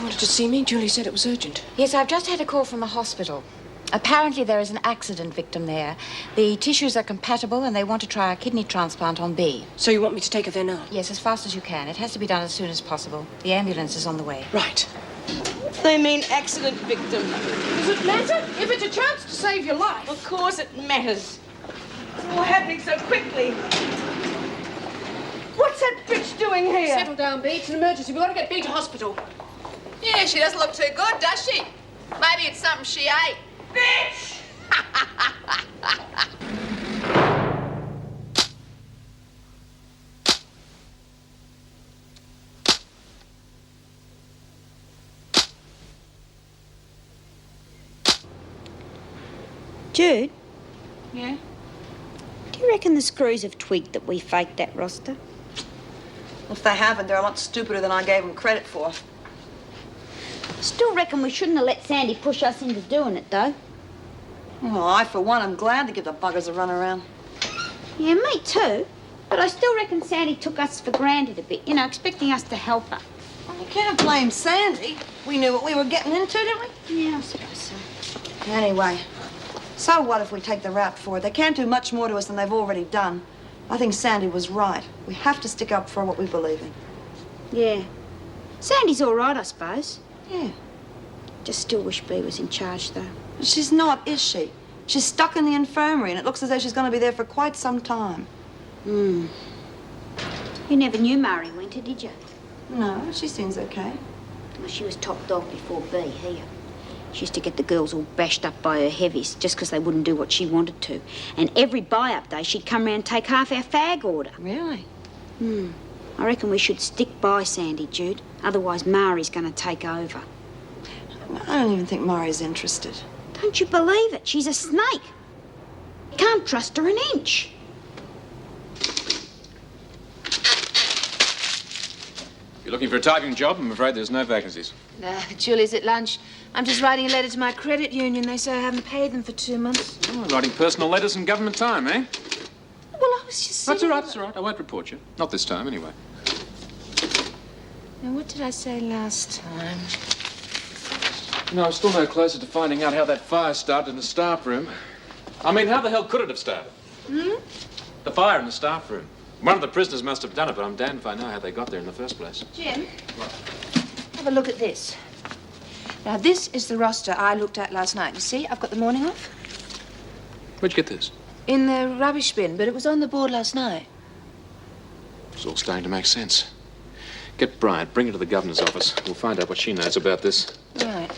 wanted to see me. Julie said it was urgent. Yes, I've just had a call from the hospital. Apparently there is an accident victim there. The tissues are compatible and they want to try a kidney transplant on B. So you want me to take her there now? Yes, as fast as you can. It has to be done as soon as possible. The ambulance is on the way. Right. They mean accident victim. Does it matter? If it's a chance to save your life. Of course it matters. It's all happening so quickly. What's that bitch doing here? Settle down, B. It's an emergency. We've got to get B to hospital. Yeah, she doesn't look too good, does she? Maybe it's something she ate. Bitch! Jude, Yeah? do you reckon the screws have twigged that we faked that roster? If they haven't, they're a lot stupider than I gave them credit for. Still reckon we shouldn't have let Sandy push us into doing it, though. Well, I, for one, am glad to give the buggers a run around. Yeah, me too. But I still reckon Sandy took us for granted a bit, you know, expecting us to help her. Well, you can't blame Sandy. We knew what we were getting into, didn't we? Yeah, I suppose so. Anyway, so what if we take the rap for it? They can't do much more to us than they've already done. I think Sandy was right. We have to stick up for what we believe in. Yeah. Sandy's all right, I suppose. Yeah. Just still wish Bea was in charge, though. She's not, is she? She's stuck in the infirmary, and it looks as though she's going to be there for quite some time. You never knew Murray Winter, did you? No, she seems okay. Well, she was topped off before Bea here. She used to get the girls all bashed up by her heavies just because they wouldn't do what she wanted to. And every buy-up day, she'd come round and take half our fag order. Really? I reckon we should stick by Sandy, Jude. Otherwise, Mari's going to take over. I don't even think Murray's interested. Don't you believe it? She's a snake. You can't trust her an inch. If you're looking for a typing job, I'm afraid there's no vacancies. Julie's at lunch. I'm just writing a letter to my credit union. They say I haven't paid them for 2 months. Oh, writing personal letters in government time, eh? Well, I was just saying... That's all right, that's all right. I won't report you. Not this time, anyway. Now, what did I say last time? You know, I'm still no closer to finding out how that fire started in the staff room. I mean, how the hell could it have started? The fire in the staff room. One of the prisoners must have done it, but I'm damned if I know how they got there in the first place. Jim? What? Have a look at this. Now, this is the roster I looked at last night. You see, I've got the morning off. Where'd you get this? In the rubbish bin, but it was on the board last night. It's all starting to make sense. Get Bryant, bring her to the governor's office. We'll find out what she knows about this. Right.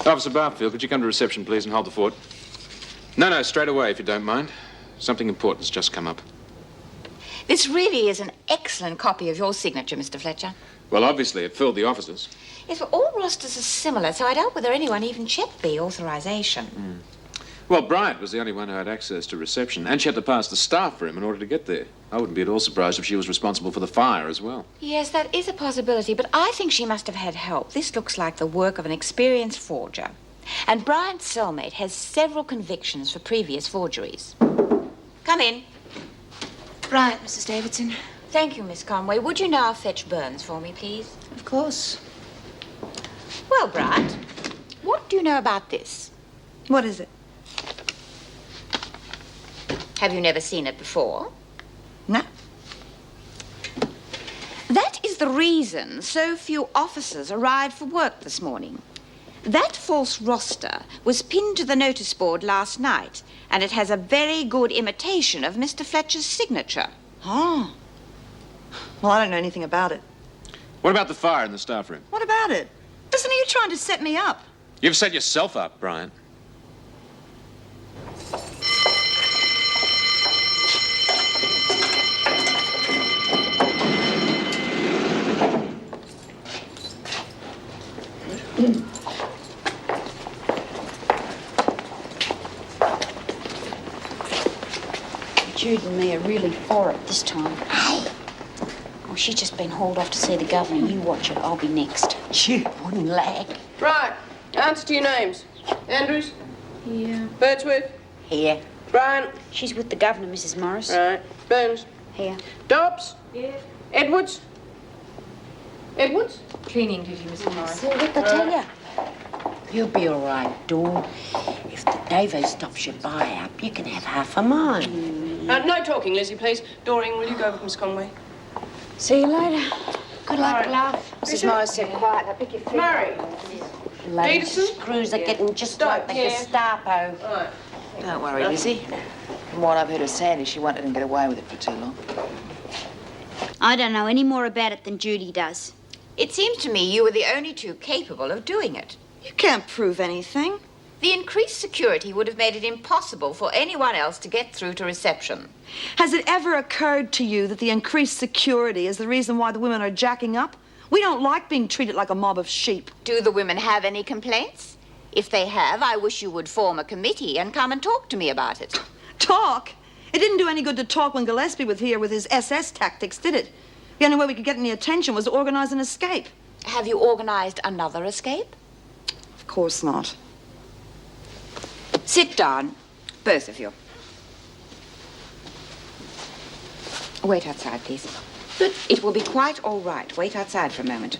Officer Barfield, could you come to reception, please, and hold the fort? No, straight away, if you don't mind. Something important's just come up. This really is an excellent copy of your signature, Mr. Fletcher. Well, obviously, it filled the offices. Yes, but all rosters are similar, so I doubt whether anyone even checked the authorization. Well, Bryant was the only one who had access to reception, and she had to pass the staff room in order to get there. I wouldn't be at all surprised if she was responsible for the fire as well. Yes, that is a possibility, but I think she must have had help. This looks like the work of an experienced forger. And Bryant's cellmate has several convictions for previous forgeries. Come in. Right, Mrs. Davidson. Thank you, Miss Conway. Would you now fetch Burns for me, please? Of course. Well, Bryant, what do you know about this? What is it? Have you never seen it before? No. That is the reason so few officers arrived for work this morning. That false roster was pinned to the notice board last night, and it has a very good imitation of Mr. Fletcher's signature. Oh. Well, I don't know anything about it. What about the fire in the staff room? What about it? Listen, are you trying to set me up? You've set yourself up, Bryant. Jude and me are really for it this time. Hey! Oh, she's just been hauled off to see the governor. You watch it. I'll be next. Jude wouldn't lag. Right. Answer to your names. Andrews? Yeah. Birdsworth? Here. Bryant? She's with the governor, Mrs. Morris. Right. Burns? Here. Dobbs? Yeah. Edwards? Edwards? Cleaning duty, Mrs. Morris. See what I tell you? You'll be all right, Dawn. If the Davo stops your buy-up, you can have half of mine. No talking, Lizzie, please. Doreen, will you go with Miss Conway? See you later. Good luck, love. Mrs. Morris said quiet. I pick your feet. Murray. Bloody Peterson? screws are getting just Stop, like the yeah. Gestapo. Right. Don't worry, Lizzie. From what I've heard of Sandy, she won't let him get away with it for too long. I don't know any more about it than Judy does. It seems to me you were the only two capable of doing it. You can't prove anything. The increased security would have made it impossible for anyone else to get through to reception. Has it ever occurred to you that the increased security is the reason why the women are jacking up? We don't like being treated like a mob of sheep. Do the women have any complaints? If they have, I wish you would form a committee and come and talk to me about it. Talk? It didn't do any good to talk when Gillespie was here with his SS tactics, did it? The only way we could get any attention was to organize an escape. Have you organized another escape? Of course not. Sit down, both of you. Wait outside, please. It will be quite all right. Wait outside for a moment.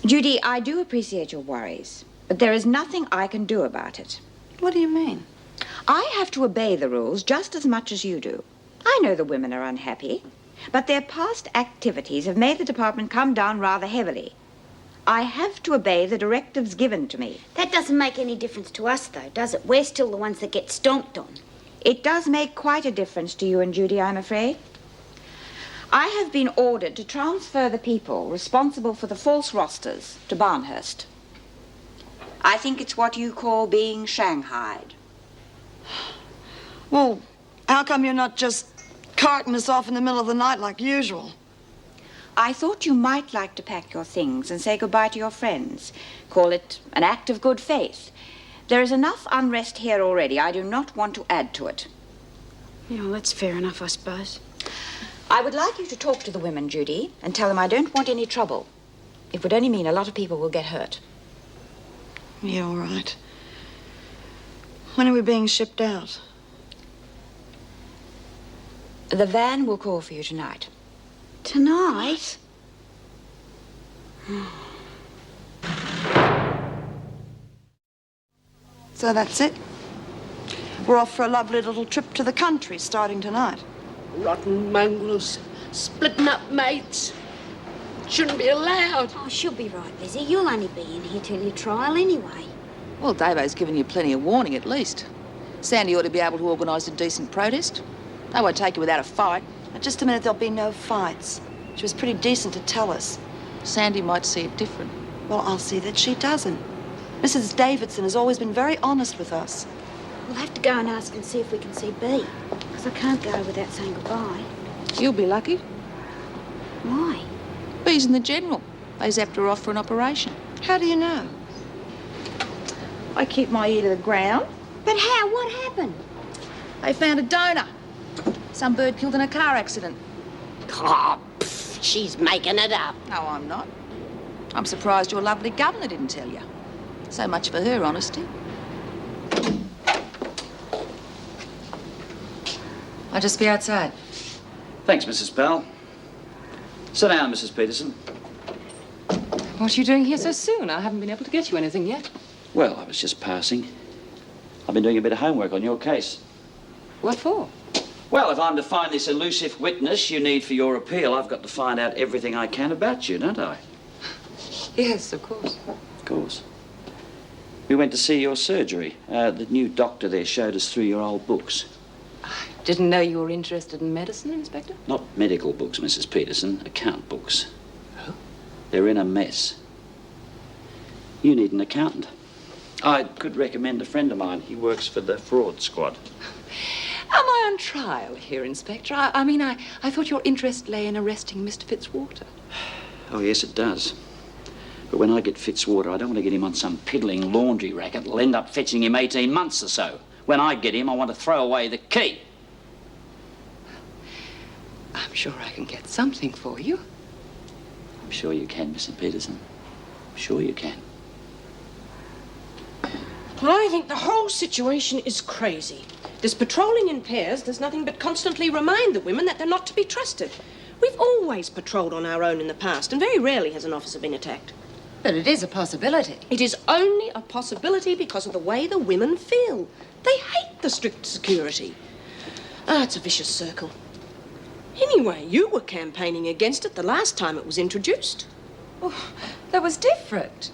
Judy, I do appreciate your worries, but there is nothing I can do about it. What do you mean? I have to obey the rules just as much as you do. I know the women are unhappy, but their past activities have made the department come down rather heavily. I have to obey the directives given to me. That doesn't make any difference to us, though, does it? We're still the ones that get stomped on. It does make quite a difference to you and Judy, I'm afraid. I have been ordered to transfer the people responsible for the false rosters to Barnhurst. I think it's what you call being shanghaied. Well, how come you're not just carting us off in the middle of the night like usual? I thought you might like to pack your things and say goodbye to your friends. Call it an act of good faith. There is enough unrest here already. I do not want to add to it. Yeah, well, that's fair enough, I suppose. I would like you to talk to the women, Judy, and tell them I don't want any trouble. It would only mean a lot of people will get hurt. Yeah, all right. When are we being shipped out? The van will call for you tonight. Tonight? So that's it? We're off for a lovely little trip to the country starting tonight. Rotten mongrels. Splitting up mates. Shouldn't be allowed. Oh, she'll be right, Lizzie. You'll only be in here till your trial anyway. Well, Davo's given you plenty of warning, at least. Sandy ought to be able to organise a decent protest. They won't take you without a fight. Now, just a minute, there'll be no fights. She was pretty decent to tell us. Sandy might see it different. Well, I'll see that she doesn't. Mrs. Davidson has always been very honest with us. We'll have to go and ask and see if we can see Bea. Because I can't go without saying goodbye. You'll be lucky. Why? Bee's in the general. They zapped her off for an operation. How do you know? I keep my ear to the ground. But how? What happened? They found a donor. Some bird killed in a car accident. Oh, pff, she's making it up. No, I'm not. I'm surprised your lovely governor didn't tell you. So much for her honesty. I'll just be outside. Thanks, Mrs. Bell. Sit down, Mrs. Peterson. What are you doing here so soon? I haven't been able to get you anything yet. Well, I was just passing. I've been doing a bit of homework on your case. What for? Well, if I'm to find this elusive witness you need for your appeal, I've got to find out everything I can about you, don't I? Yes, of course. Of course. We went to see your surgery. The new doctor there showed us through your old books. Didn't know you were interested in medicine, Inspector. Not medical books, Mrs. Peterson, account books. Oh? They're in a mess. You need an accountant. I could recommend a friend of mine. He works for the fraud squad. Am I on trial here, Inspector? I thought your interest lay in arresting Mr. Fitzwater. Oh, yes, it does. But when I get Fitzwater, I don't want to get him on some piddling laundry racket that'll end up fetching him 18 months or so. When I get him, I want to throw away the key. I'm sure I can get something for you. I'm sure you can, Mrs. Peterson. I'm sure you can. Well, I think the whole situation is crazy. This patrolling in pairs does nothing but constantly remind the women that they're not to be trusted. We've always patrolled on our own in the past, and very rarely has an officer been attacked. But it is a possibility. It is only a possibility because of the way the women feel. They hate the strict security. It's a vicious circle. Anyway, you were campaigning against it the last time it was introduced. Oh, that was different.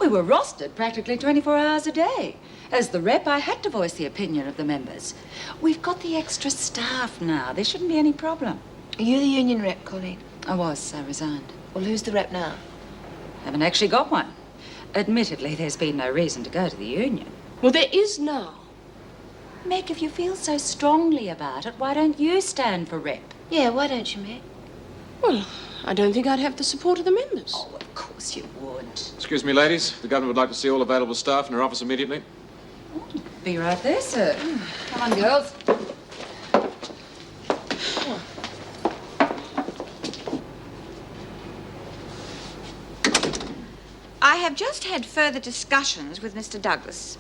We were rostered practically 24 hours a day. As the rep, I had to voice the opinion of the members. We've got the extra staff now. There shouldn't be any problem. Are you the union rep, Colleen? I resigned. Well, who's the rep now? Haven't actually got one. Admittedly, there's been no reason to go to the union. Well, there is now. Meg, if you feel so strongly about it, why don't you stand for rep? Yeah, why don't you, Meg? Well, I don't think I'd have the support of the members. Oh, of course you would. Excuse me, ladies. The governor would like to see all available staff in her office immediately. Be right there, sir. Come on, girls. I have just had further discussions with Mr. Douglas,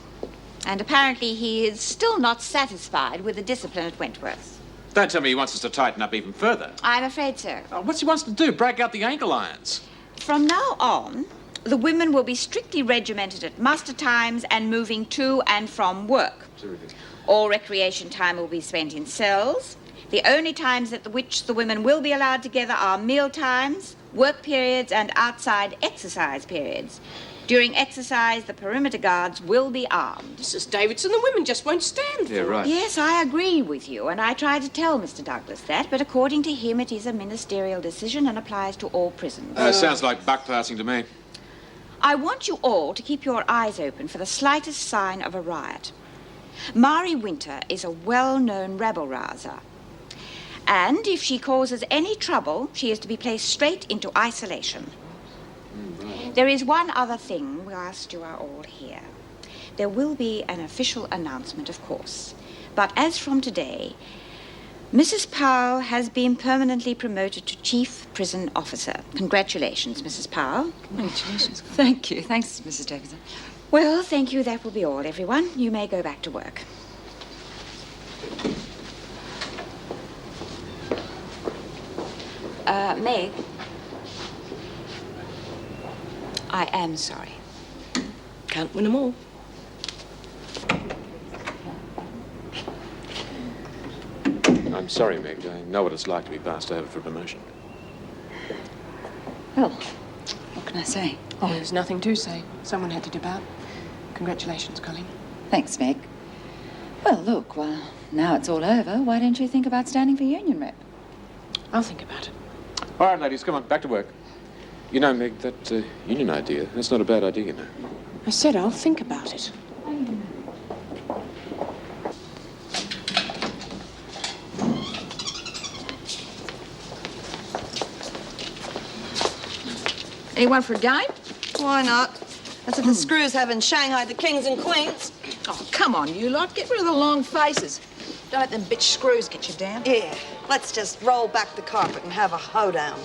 and apparently he is still not satisfied with the discipline at Wentworth. Don't tell me he wants us to tighten up even further. I'm afraid so. What's he wants to do? Break out the ankle irons? From now on, the women will be strictly regimented at muster times and moving to and from work. All recreation time will be spent in cells. The only times at which the women will be allowed together are meal times, work periods, and outside exercise periods. During exercise, the perimeter guards will be armed. Mrs. Davidson, the women just won't stand for it. Yeah, right. Yes, I agree with you, and I tried to tell Mr. Douglas that, but according to him, it is a ministerial decision and applies to all prisons. Sounds like buck passing to me. I want you all to keep your eyes open for the slightest sign of a riot. Mari Winter is a well-known rabble-rouser. And if she causes any trouble, she is to be placed straight into isolation. There is one other thing whilst you are all here. There will be an official announcement, of course. But as from today, Mrs. Powell has been permanently promoted to Chief Prison Officer. Congratulations, Mrs. Powell. Congratulations. Thank you. Thanks, Mrs. Davidson. Well, thank you. That will be all, everyone. You may go back to work. Meg, I am sorry. Can't win them all. I'm sorry, Meg. I know what it's like to be passed over for promotion. Well, what can I say? Oh, there's nothing to say. Someone had to dip out. Congratulations, Colleen. Thanks, Meg. Well, look, now it's all over, why don't you think about standing for union rep? I'll think about it. All right, ladies, come on, back to work. You know, Meg, that union idea, that's not a bad idea, you know. I said I'll think about it. Anyone for a game? Why not? That's what the screws have in Shanghai, the kings and queens. Oh, come on, you lot. Get rid of the long faces. Don't let them bitch screws get you down. Yeah, let's just roll back the carpet and have a hoedown.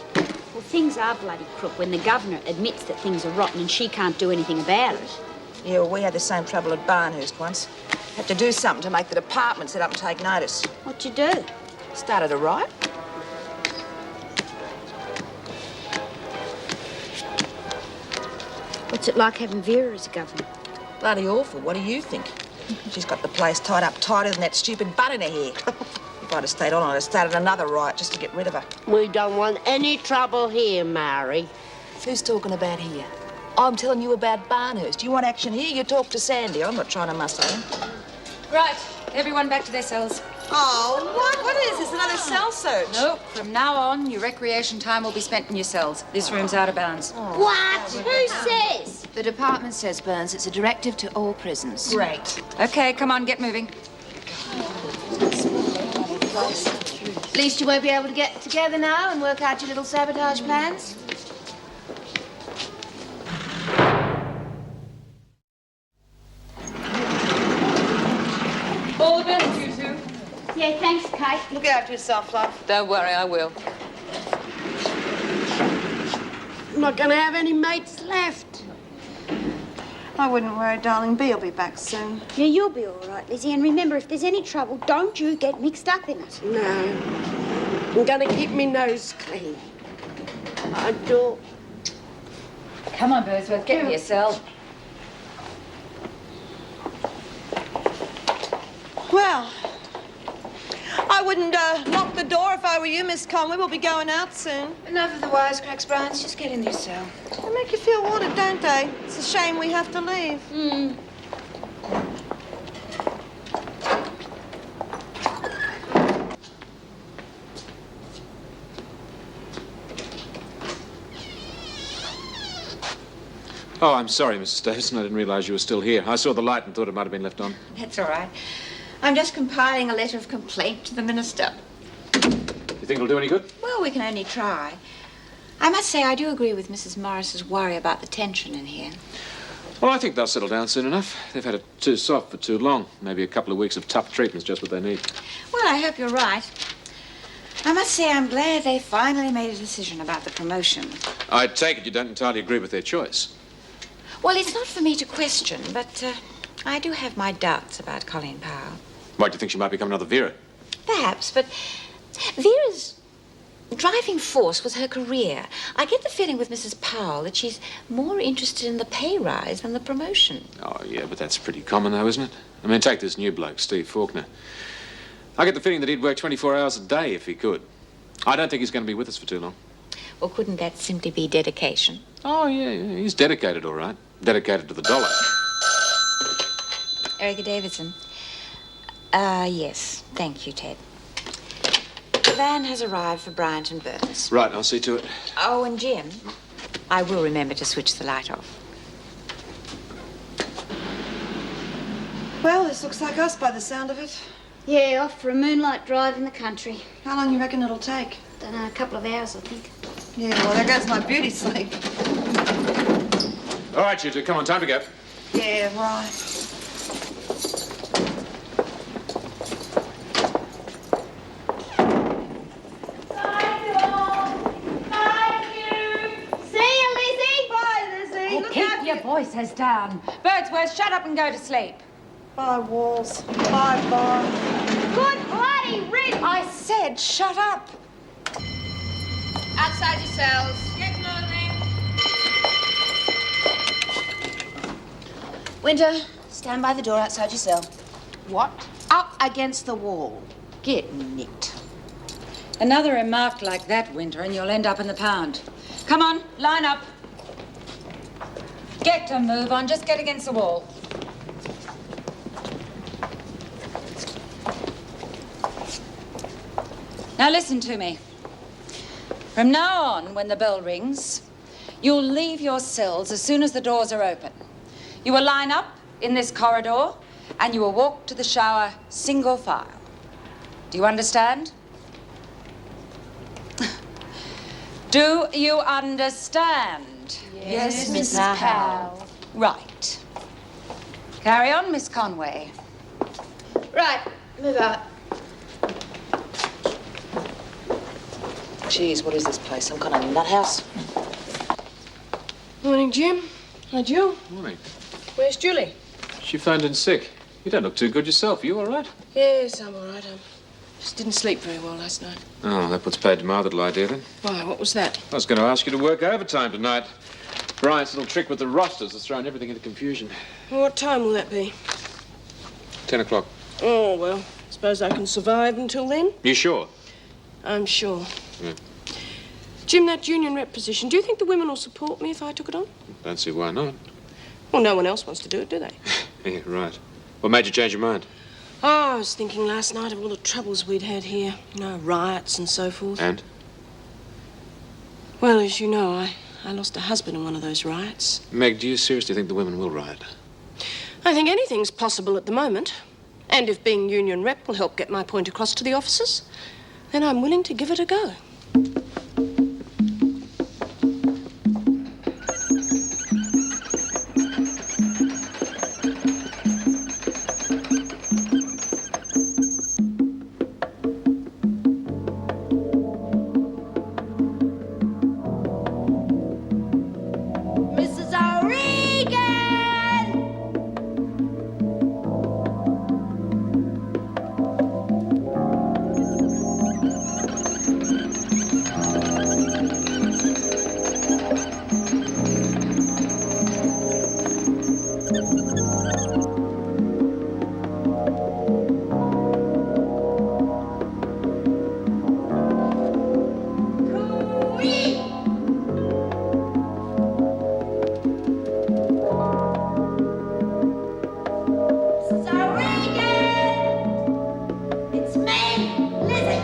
Well, things are bloody crook when the governor admits that things are rotten and she can't do anything about it. Yeah, well, we had the same trouble at Barnhurst once. Had to do something to make the department sit up and take notice. What'd you do? Started a riot. What's it like having Vera as a governor? Bloody awful. What do you think? She's got the place tied up tighter than that stupid bun in her hair. If I'd have stayed on, I'd have started another riot just to get rid of her. We don't want any trouble here, Mary. Who's talking about here? I'm telling you about Barnhurst. You want action here, you talk to Sandy. I'm not trying to muster him. Right, everyone back to their cells. Oh, what? What is this? Another cell search? Nope, from now on, your recreation time will be spent in your cells. This room's out of bounds. What? Who says? The department says, Burns, it's a directive to all prisons. Great. Okay, come on, get moving. At least you won't be able to get together now and work out your little sabotage plans. All the best, you two. Yeah, thanks, Kate. Look after yourself, love. Don't worry, I will. I'm not going to have any mates left. I wouldn't worry, darling. Bee'll be back soon. Yeah, you'll be all right, Lizzie. And remember, if there's any trouble, don't you get mixed up in it. No. I'm going to keep me nose clean. I do. Come on, Birdworth, get to your cell. Well, I wouldn't lock the door if I were you, Miss Conway. We'll be going out soon. Enough of the wisecracks, Bryant. Just get in your cell. They make you feel wanted, don't they? It's a shame we have to leave. Oh, I'm sorry, Mrs. Davison. I didn't realize you were still here. I saw the light and thought it might have been left on. That's all right. I'm just compiling a letter of complaint to the minister. You think it'll do any good? Well, we can only try. I must say I do agree with Mrs. Morris's worry about the tension in here. Well, I think they'll settle down soon enough. They've had it too soft for too long. Maybe a couple of weeks of tough treatment's just what they need. Well, I hope you're right. I must say I'm glad they finally made a decision about the promotion. I take it you don't entirely agree with their choice. Well, it's not for me to question, but I do have my doubts about Colleen Powell. Why, do you think she might become another Vera? Perhaps, but Vera's driving force was her career. I get the feeling with Mrs. Powell that she's more interested in the pay rise than the promotion. Oh, yeah, but that's pretty common, though, isn't it? I mean, take this new bloke, Steve Faulkner. I get the feeling that he'd work 24 hours a day if he could. I don't think he's going to be with us for too long. Well, couldn't that simply be dedication? Oh, yeah, he's dedicated, all right. Dedicated to the dollar. Erica Davidson. Yes. Thank you, Ted. The van has arrived for Bryant and Burns. Right, I'll see to it. Oh, and Jim, I will remember to switch the light off. Well, this looks like us by the sound of it. Yeah, off for a moonlight drive in the country. How long you reckon it'll take? Don't know, a couple of hours, I think. Yeah, well, there goes my beauty sleep. All right, you two, come on, time to go. Yeah, right. Keep your voices down. Birdsworth, shut up and go to sleep. Bye, Walls. Bye. Good bloody riddance! I said shut up. Outside your cells. Get moving. Winter, stand by the door outside your cell. What? Up against the wall. Get nicked. Another remark like that, Winter, and you'll end up in the pound. Come on, line up. Get a move on. Just get against the wall. Now listen to me. From now on, when the bell rings, you'll leave your cells as soon as the doors are open. You will line up in this corridor and you will walk to the shower single file. Do you understand? Do you understand? Yes, Mrs. Powell. Right. Carry on, Miss Conway. Right, move out. Geez, what is this place? Some kind of nut house? Morning, Jim. Hi, Jill. Morning. Where's Julie? She phoned in sick. You don't look too good yourself. You all right? Yes, I'm all right. Just didn't sleep very well last night. Oh, that puts paid tomorrow, that'll idea, then. Why, what was that? I was going to ask you to work overtime tonight. Bryant's little trick with the rosters has thrown everything into confusion. Well, what time will that be? 10 o'clock. Oh, well, suppose I can survive until then? You sure? I'm sure. Yeah. Jim, that union rep position, do you think the women will support me if I took it on? Don't see why not. Well, no one else wants to do it, do they? Yeah, right. What made you change your mind? Oh, I was thinking last night of all the troubles we'd had here. You know, riots and so forth. And? Well, as you know, I lost a husband in one of those riots. Meg, do you seriously think the women will riot? I think anything's possible at the moment. And if being union rep will help get my point across to the officers, then I'm willing to give it a go. Mrs. O'Regan! Sir Regan! It's me, Lizzie.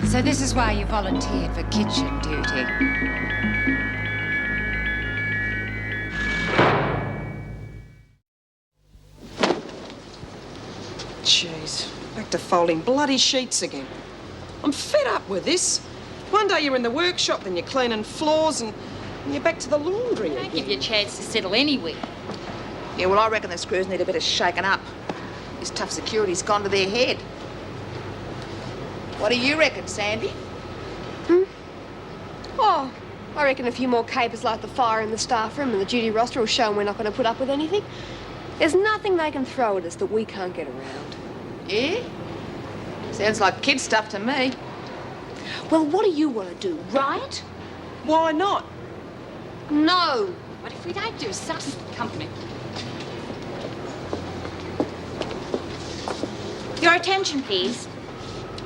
So this is why you volunteered for kitchen duty. Jeez, back to folding bloody sheets again. I'm fed up with this. One day you're in the workshop, then you're cleaning floors, and you're back to the laundry They again. don't give you a chance to settle anywhere. Yeah, well, I reckon the screws need a bit of shaking up. This tough security's gone to their head. What do you reckon, Sandy? Oh, I reckon a few more capers like the fire in the staff room and the duty roster will show 'em we're not going to put up with anything. There's nothing they can throw at us that we can't get around. Yeah? Sounds like kid stuff to me. Well, what do you want to do? Riot? Why not? No. But if we don't do such company. Your attention, please.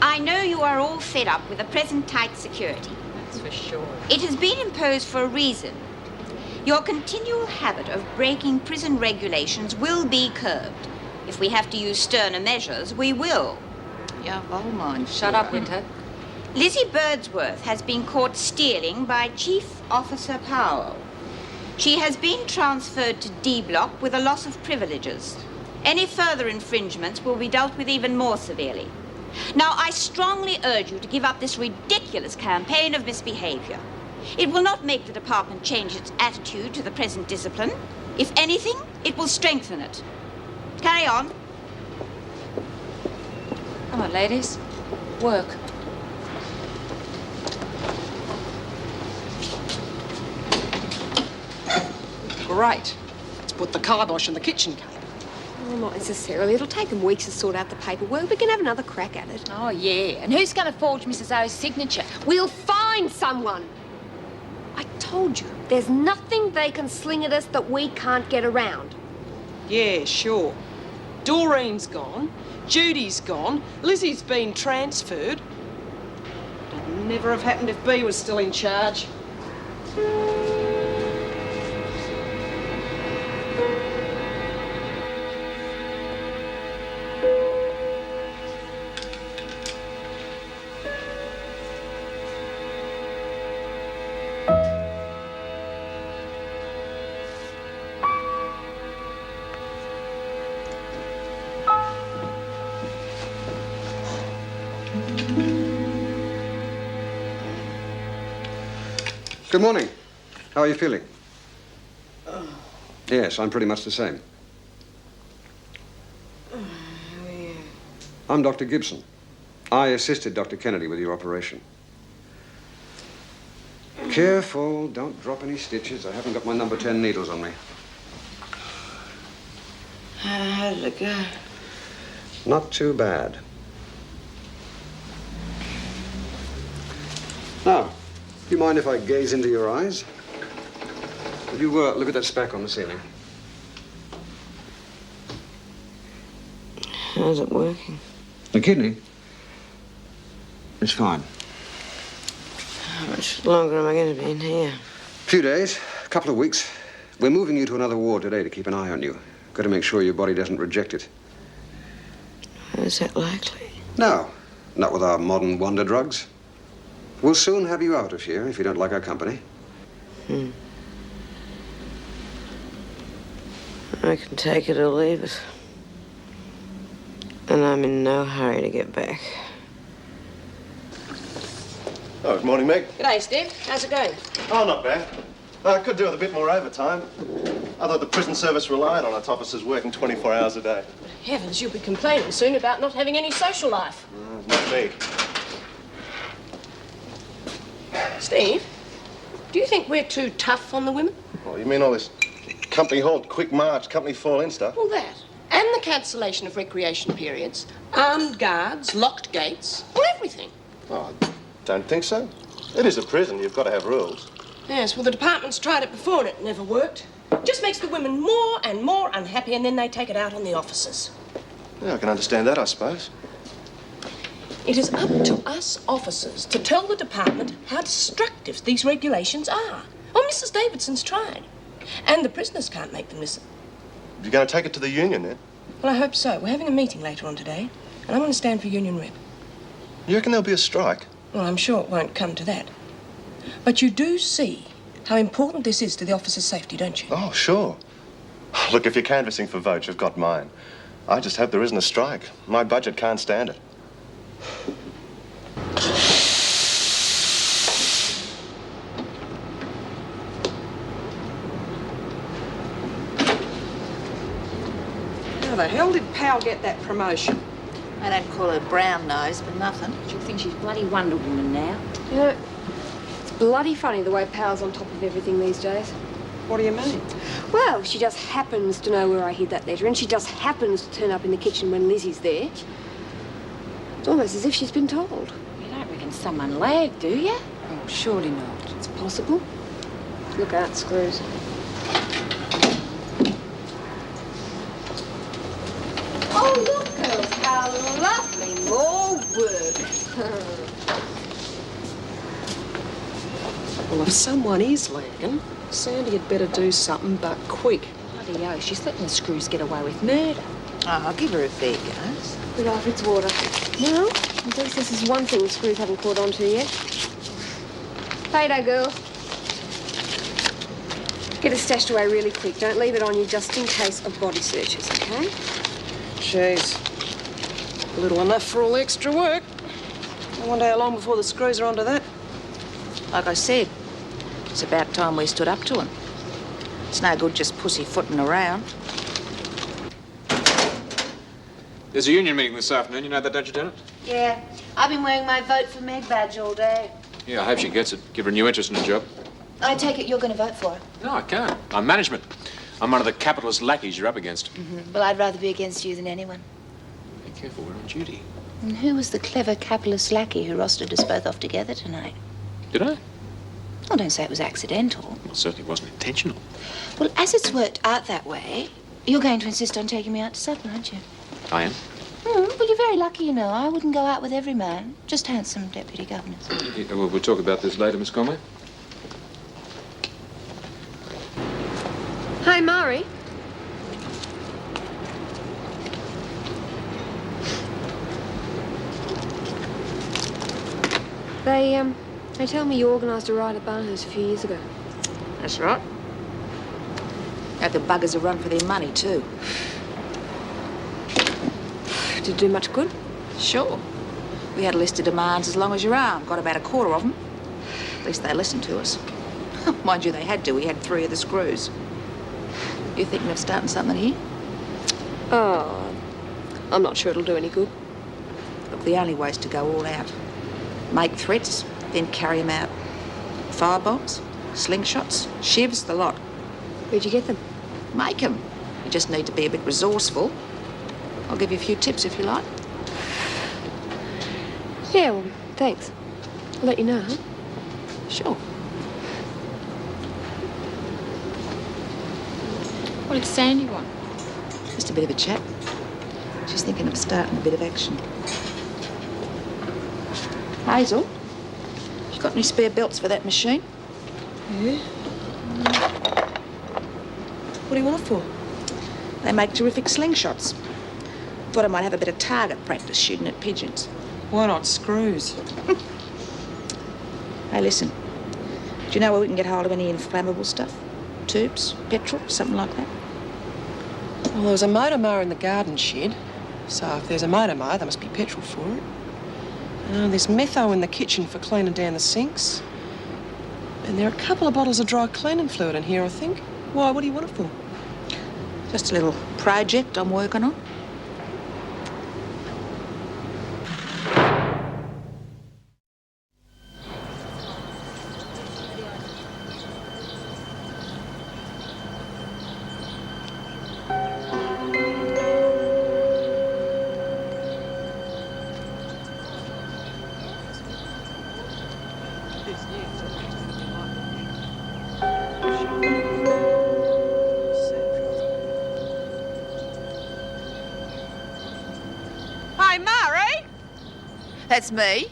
I know you are all fed up with the present tight security. That's for sure. It has been imposed for a reason. Your continual habit of breaking prison regulations will be curbed. If we have to use sterner measures, we will. Yeah, well, mine. Shut up, Winter. Lizzie Birdsworth has been caught stealing by Chief Officer Powell. She has been transferred to D Block with a loss of privileges. Any further infringements will be dealt with even more severely. Now, I strongly urge you to give up this ridiculous campaign of misbehavior. It will not make the department change its attitude to the present discipline. If anything, it will strengthen it. Carry on. Come on, ladies. Work. Great. Let's put the kibosh on the kitchen cape. Well, not necessarily. It'll take them weeks to sort out the paperwork. We can have another crack at it. Oh, yeah. And who's going to forge Mrs. O's signature? We'll find someone. I told you, there's nothing they can sling at us that we can't get around. Yeah, sure. Doreen's gone. Judy's gone. Lizzie's been transferred. That'd never have happened if Bea was still in charge. Good morning. How are you feeling? Yes, I'm pretty much the same. I'm Dr. Gibson. I assisted Dr. Kennedy with your operation. Careful, don't drop any stitches. I haven't got my number 10 needles on me. How did it go? Not too bad. Now, do you mind if I gaze into your eyes? Will you look at that speck on the ceiling? How's it working? The kidney? It's fine. How much longer am I going to be in here? A few days, a couple of weeks. We're moving you to another ward today to keep an eye on you. Got to make sure your body doesn't reject it. Is that likely? No, not with our modern wonder drugs. We'll soon have you out of here if you don't like our company. I can take it or leave it. And I'm in no hurry to get back. Oh, good morning, Meg. G'day, Steve. How's it going? Oh, not bad. I could do with a bit more overtime. I thought the prison service relied on its officers working 24 hours a day. Heavens, you'll be complaining soon about not having any social life. Not me. Steve, Do you think we're too tough on the women? Oh, you mean all this company halt, quick march, company fall in stuff? Well, that. And the cancellation of recreation periods, armed guards, locked gates, well, everything. Oh, I don't think so. It is a prison. You've got to have rules. Yes, well, the department's tried it before and it never worked. It just makes the women more and more unhappy and then they take it out on the officers. Yeah, I can understand that, I suppose. It is up to us officers to tell the department how destructive these regulations are. Oh, Mrs. Davidson's tried. And the prisoners can't make them listen. You're going to take it to the union, then? Well, I hope so. We're having a meeting later on today, and I'm going to stand for union rep. You reckon there'll be a strike? Well, I'm sure it won't come to that. But you do see how important this is to the officers' safety, don't you? Oh, sure. Look, if you're canvassing for votes, you've got mine. I just hope there isn't a strike. My budget can't stand it. How the hell did Pal get that promotion? I don't call her brown nose for nothing. She'll think she's bloody Wonder Woman now. You know, it's bloody funny the way Pal's on top of everything these days. What do you mean? Well, she just happens to know where I hid that letter, and she just happens to turn up in the kitchen when Lizzie's there. It's almost as if she's been told. You don't reckon someone lagged, do you? Oh, surely not. It's possible. Look out, Screws. Oh, look, girls, how lovely. More work. Well, if someone is lagging, Sandy had better do something, but quick. Bloody oh, she's letting the Screws get away with murder. Oh, I'll give her a fair go. Good off its water. Well, at least this is one thing the Screws haven't caught on to yet. Payday, girl. Get it stashed away really quick. Don't leave it on you just in case of body searches, okay? Jeez. Little enough for all the extra work. I wonder how long before the Screws are onto that. Like I said, it's about time we stood up to them. It's no good just pussyfooting around. There's a union meeting this afternoon. You know that, don't you, Janet? Yeah, I've been wearing my Vote for Meg badge all day. Yeah, I hope she gets it. Give her a new interest in the job. I take it you're going to vote for her. No, I can't. I'm management. I'm one of the capitalist lackeys you're up against. Well, I'd rather be against you than anyone. Be careful, we're on duty. And who was the clever capitalist lackey who rostered us both off together tonight? Did I? Well, don't say it was accidental. Well, it certainly wasn't intentional. Well, as it's worked out that way, you're going to insist on taking me out to supper, aren't you? I am. Well, you're very lucky, you know. I wouldn't go out with every man. Just handsome deputy governors. Yeah, well, we'll talk about this later, Miss Conway. Hey, Mari. They tell me you organised a ride at Barnhurst a few years ago. That's right. Had the buggers a run for their money, too. Did it do much good? Sure. We had a list of demands as long as your arm. Got about a quarter of them. At least they listened to us. Mind you, they had to. We had 3 of the Screws. You thinking of starting something here? Oh, I'm not sure it'll do any good. Look, the only way is to go all out. Make threats, then carry them out. Firebombs, slingshots, shivs, the lot. Where'd you get them? Make them. You just need to be a bit resourceful. I'll give you a few tips if you like. Yeah, well, thanks. I'll let you know, huh? Sure. What did Sandy want? Just a bit of a chat. She's thinking of starting a bit of action. Hazel, you got any spare belts for that machine? Yeah? What do you want it for? They make terrific slingshots. Thought I might have a bit of target practice shooting at pigeons. Why not Screws? Hey, listen. Do you know where we can get hold of any inflammable stuff? Tubes, petrol, something like that? Well, there was a motor mower in the garden shed. So if there's a motor mower, there must be petrol for it. There's metho in the kitchen for cleaning down the sinks. And there are a couple of bottles of dry cleaning fluid in here, I think. Why, what do you want it for? Just a little project I'm working on. that's me.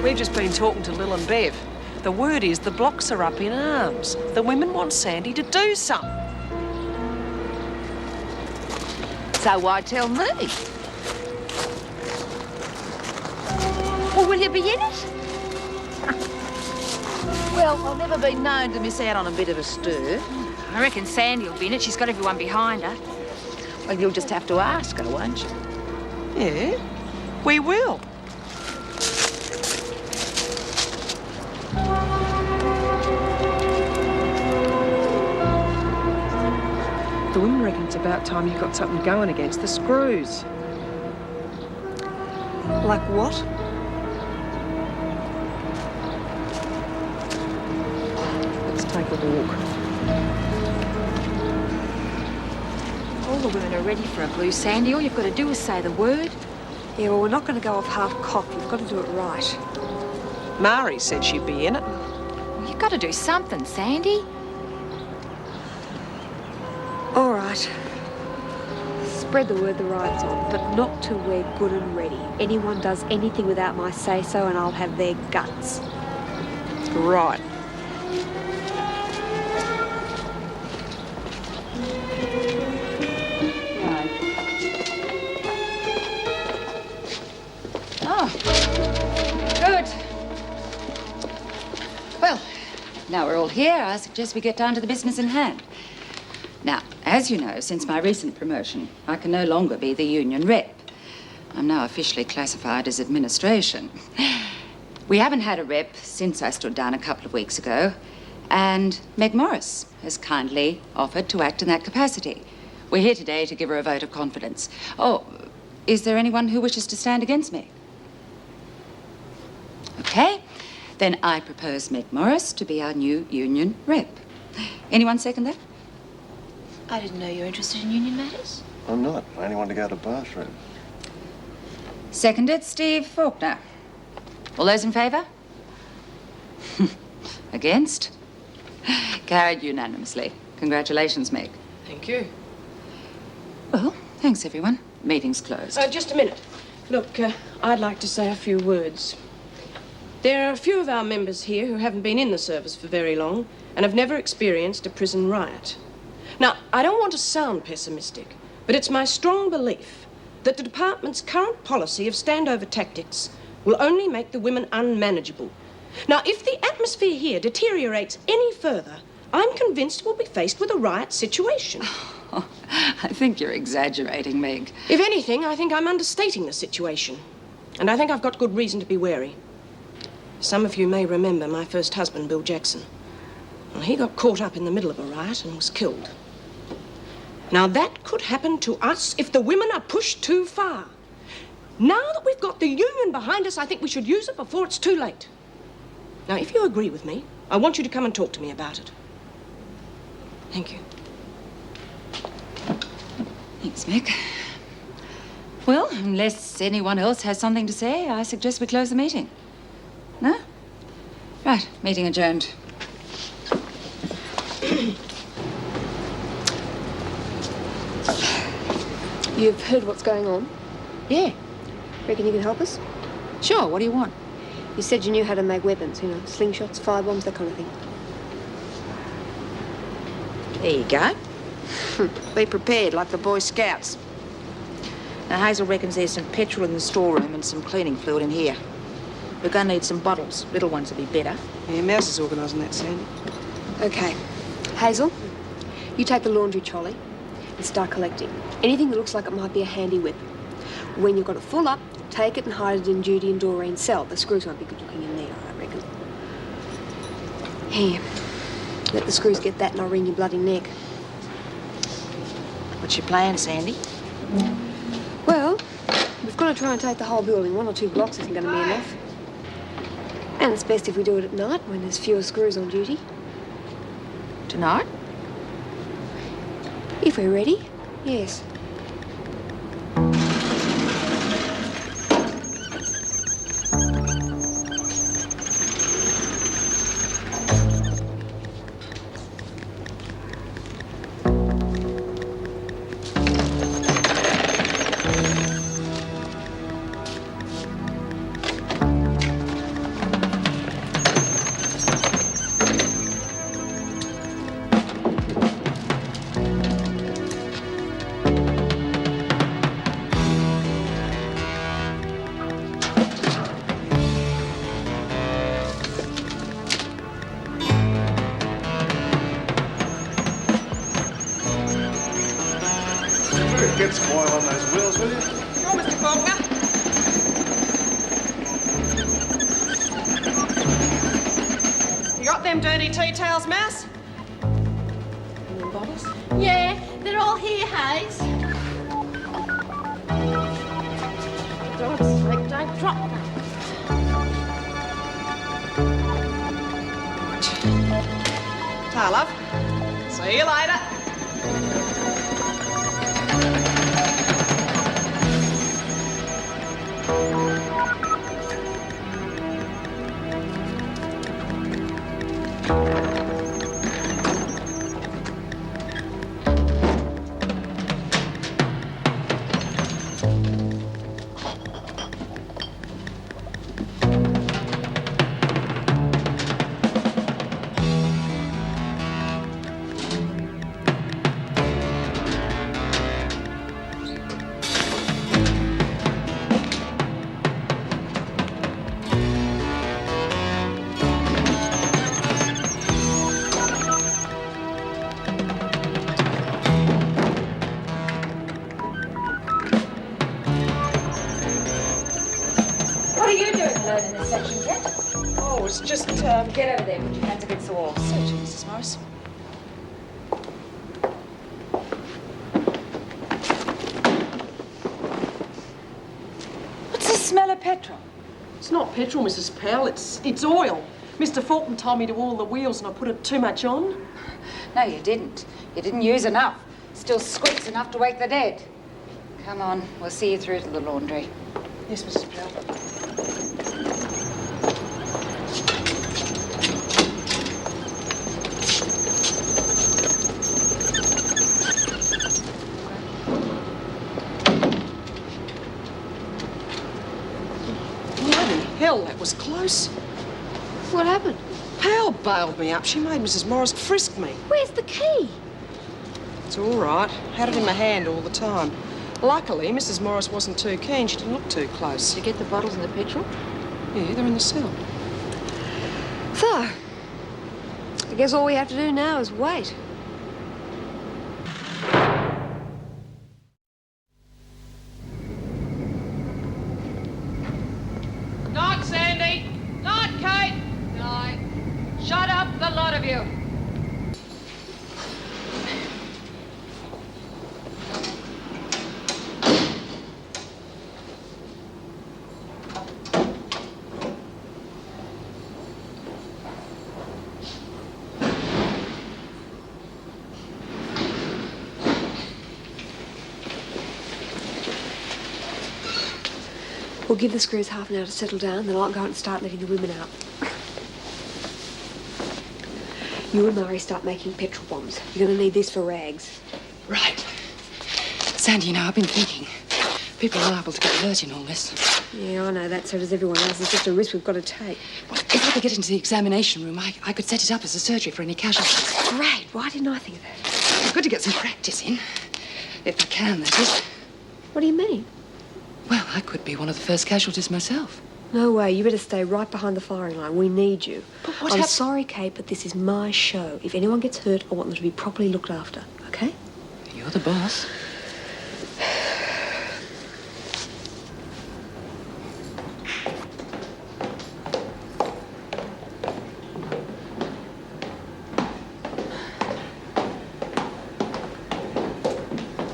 We've just been talking to Lil and Bev. The word is the blocks are up in arms. The women want Sandy to do something. So why tell me? Well, will you be in it? Well, I've never been known to miss out on a bit of a stir. I reckon Sandy will be in it. She's got everyone behind her. Well, you'll just have to ask her, won't you? Yeah, we will. The women reckon it's about time you got something going against the screws. Like what? Let's take a walk. All the women are ready for a blue, Sandy. All you've got to do is say the word. Yeah, well, we're not going to go off half-cocked. We've got to do it right. Mari said she'd be in it. Well, you've got to do something, Sandy. All right. Spread the word the riot's on, but not till we're good and ready. Anyone does anything without my say-so and I'll have their guts. Right. Oh, good. Well, now we're all here, I suggest we get down to the business in hand. Now, as you know, since my recent promotion, I can no longer be the union rep. I'm now officially classified as administration. We haven't had a rep since I stood down a couple of weeks ago, and Meg Morris has kindly offered to act in that capacity. We're here today to give her a vote of confidence. Oh, is there anyone who wishes to stand against me? Okay, then I propose Meg Morris to be our new union rep. Anyone second that? I didn't know you were interested in union matters. I'm not. I only want to go to the bathroom. Seconded, Steve Faulkner. All those in favour? Against? Carried unanimously. Congratulations, Meg. Thank you. Well, thanks, everyone. Meeting's closed. Just a minute. Look, I'd like to say a few words. There are a few of our members here who haven't been in the service for very long and have never experienced a prison riot. Now, I don't want to sound pessimistic, but it's my strong belief that the department's current policy of standover tactics will only make the women unmanageable. Now, if the atmosphere here deteriorates any further, I'm convinced we'll be faced with a riot situation. Oh, I think you're exaggerating, Meg. If anything, I think I'm understating the situation. And I think I've got good reason to be wary. Some of you may remember my first husband, Bill Jackson. Well, he got caught up in the middle of a riot and was killed. Now, that could happen to us if the women are pushed too far. Now that we've got the union behind us, I think we should use it before it's too late. Now, if you agree with me, I want you to come and talk to me about it. Thank you. Thanks, Meg. Well, unless anyone else has something to say, I suggest we close the meeting. No? Right, meeting adjourned. You've heard what's going on? Yeah. Reckon you can help us? Sure, what do you want? You said you knew how to make weapons, you know, slingshots, firebombs, that kind of thing. There you go. Be prepared, like the Boy Scouts. Now, Hazel reckons there's some petrol in the storeroom and some cleaning fluid in here. We're going to need some bottles. Little ones will be better. Yeah, Mouse is organising that, Sandy. Okay. Hazel, you take the laundry trolley and start collecting. Anything that looks like it might be a handy whip. When you've got it full up, take it and hide it in Judy and Doreen's cell. The screws won't be good looking in there, I reckon. Here. Let the screws get that and I'll wring your bloody neck. What's your plan, Sandy? Well, we've got to try and take the whole building. 1 or 2 blocks isn't going to be enough. And it's best if we do it at night when there's fewer screws on duty. Tonight? If we're ready, yes. get some oil on those wheels, will you? Sure, Mr. Faulkner. You got them dirty tea towels, Mouse? And them bottles? Yeah, they're all here, Hayes. God's sake, don't drop them. Ta, love. See you later. What are you doing alone in this section, Kat? Oh, it's just, Get over there, put your hands against the wall. Searching, Mrs. Morris. What's the smell of petrol? It's not petrol, Mrs. Pell. It's oil. Mr. Fulton told me to oil the wheels and I put it too much on. No, you didn't. You didn't use enough. Still squeaks enough to wake the dead. Come on, we'll see you through to the laundry. Yes, Mrs. Pell. Bloody hell, that was close. What happened? Pal bailed me up. She made Mrs. Morris frisk me. Where's the key? It's all right. Had it in my hand all the time. Luckily, Mrs. Morris wasn't too keen. She didn't look too close. Did you get the bottles and the petrol? Yeah, they're in the cell. So, I guess all we have to do now is wait. Not Sandy! Not Kate! No. Shut up, the lot of you. We'll give the screws half an hour to settle down, then I'll go out and start letting the women out. You and Murray start making petrol bombs. You're going to need this for rags. Right. Sandy, you know, I've been thinking. People are liable to get hurt in all this. Yeah, I know that. So does everyone else. It's just a risk we've got to take. Well, if I could get into the examination room, I could set it up as a surgery for any casualties. Great. Why didn't I think of that? It's good to get some practice in. If I can, that is. What do you mean? Well, I could be one of the first casualties myself. No way. You better stay right behind the firing line. We need you. But what I'm sorry, Kate, but this is my show. If anyone gets hurt, I want them to be properly looked after, okay? You're the boss.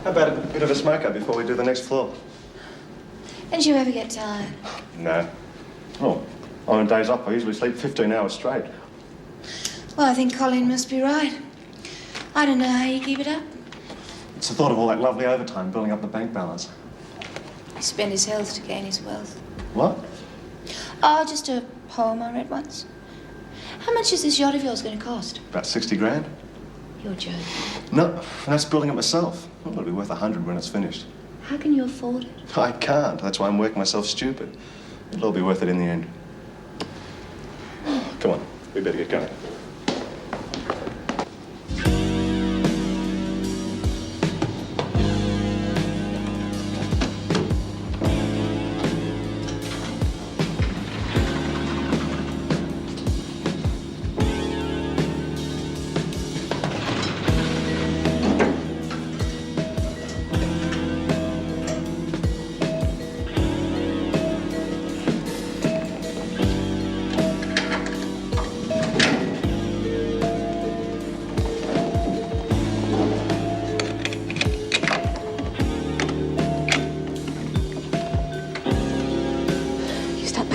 How about a bit of a smoker before we do the next floor? Did you ever get tired? No. Oh, on days off, I usually sleep 15 hours straight. Well, I think Colin must be right. I don't know how you keep it up. It's the thought of all that lovely overtime building up the bank balance. He spent his health to gain his wealth. What? Oh, just a poem I read once. How much is this yacht of yours going to cost? About 60 grand? You're joking. No, and that's building it myself. Well, it'll be worth 100 when it's finished. How can you afford it? I can't. That's why I'm working myself stupid. It'll all be worth it in the end. Come on, we better get going.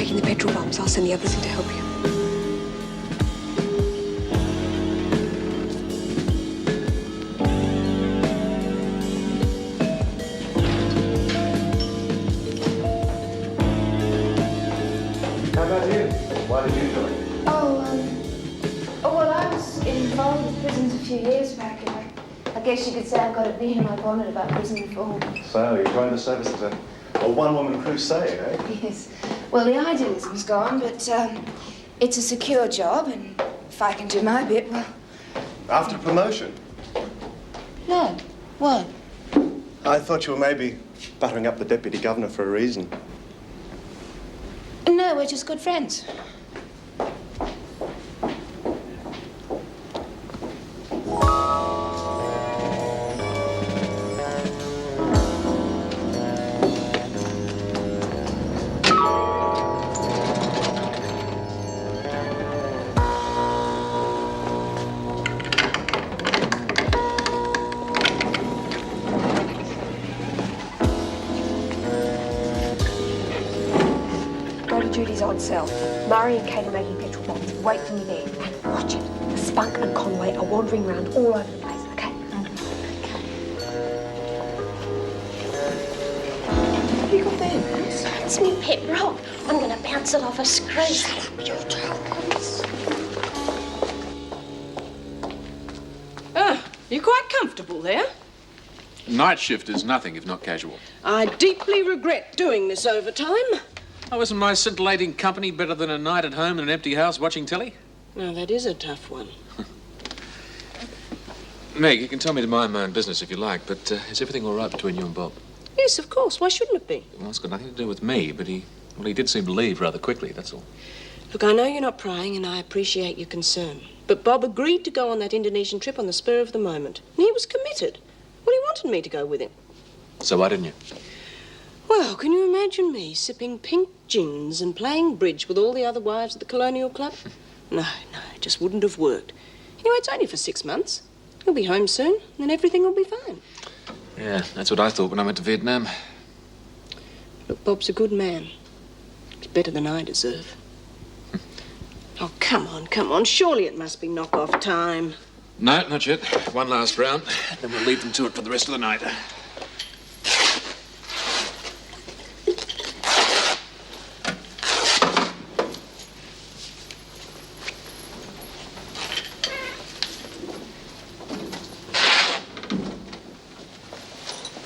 making the petrol bombs. I'll send the others in to help you. How about you? Why did you join? Well, I was involved with prisons a few years back, and I guess you could say I've got it near my bonnet about prison reform. So, you joined the service as a one-woman crusade, eh? Yes. Well, the idealism's gone, but it's a secure job, and if I can do my bit, well... After promotion? No. What? I thought you were maybe buttering up the Deputy Governor for a reason. No, we're just good friends. Judy's old self. Murray and Kate are making petrol bombs. Wait for me there. And watch it. The Spunk and Conway are wandering around all over the place, okay? What have you got there, Liz? It's me pet rock. I'm going to bounce it off a screw. Shut up, you You're quite comfortable there. Night shift is nothing if not casual. I deeply regret doing this overtime. Oh, isn't my scintillating company better than a night at home in an empty house watching telly? No, that is a tough one. Meg, you can tell me to mind my own business if you like, but is everything all right between you and Bob? Yes, of course. Why shouldn't it be? Well, it's got nothing to do with me, but he did seem to leave rather quickly, that's all. Look, I know you're not prying, and I appreciate your concern. But Bob agreed to go on that Indonesian trip on the spur of the moment. And he was committed. Well, he wanted me to go with him. So why didn't you? Well, can you imagine me sipping pink gins and playing bridge with all the other wives at the Colonial Club? No, it just wouldn't have worked. Anyway, it's only for 6 months. He'll be home soon, and then everything will be fine. Yeah, that's what I thought when I went to Vietnam. Look, Bob's a good man. He's better than I deserve. Oh, come on. Surely it must be knock-off time. No, not yet. One last round, then we'll leave them to it for the rest of the night.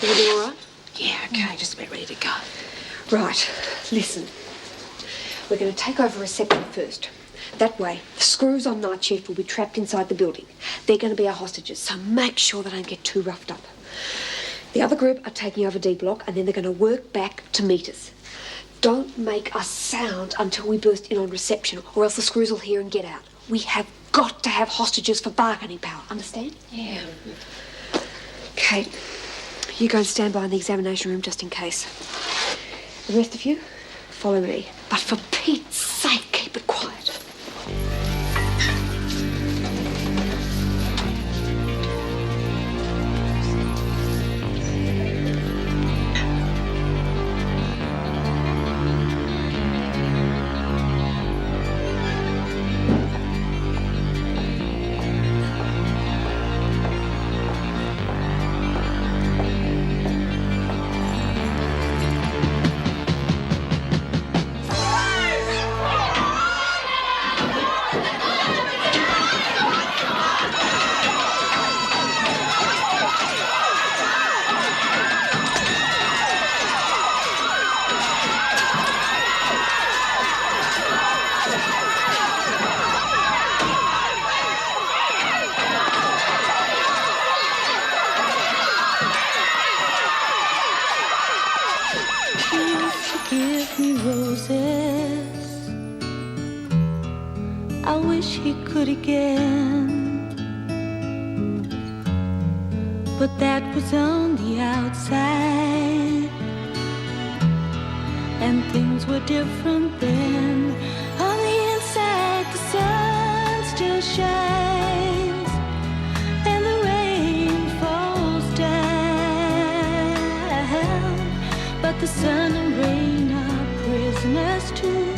Everything all right? Yeah, okay, just about ready to go. Right, listen. We're going to take over reception first. That way, the screws on night shift will be trapped inside the building. They're going to be our hostages, so make sure they don't get too roughed up. The other group are taking over D block, and then they're going to work back to meet us. Don't make a sound until we burst in on reception, or else the screws will hear and get out. We have got to have hostages for bargaining power, understand? Yeah. Kate, you go and stand by in the examination room just in case. The rest of you, follow me. But for Pete's sake, keep it quiet. Give me roses. I wish he could again, but that was on the outside, and things were different then. On the inside, the sun still shines, and the rain falls down, but the sun and rain are prisoners too.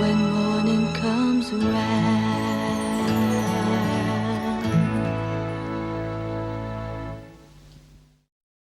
when morning comes around.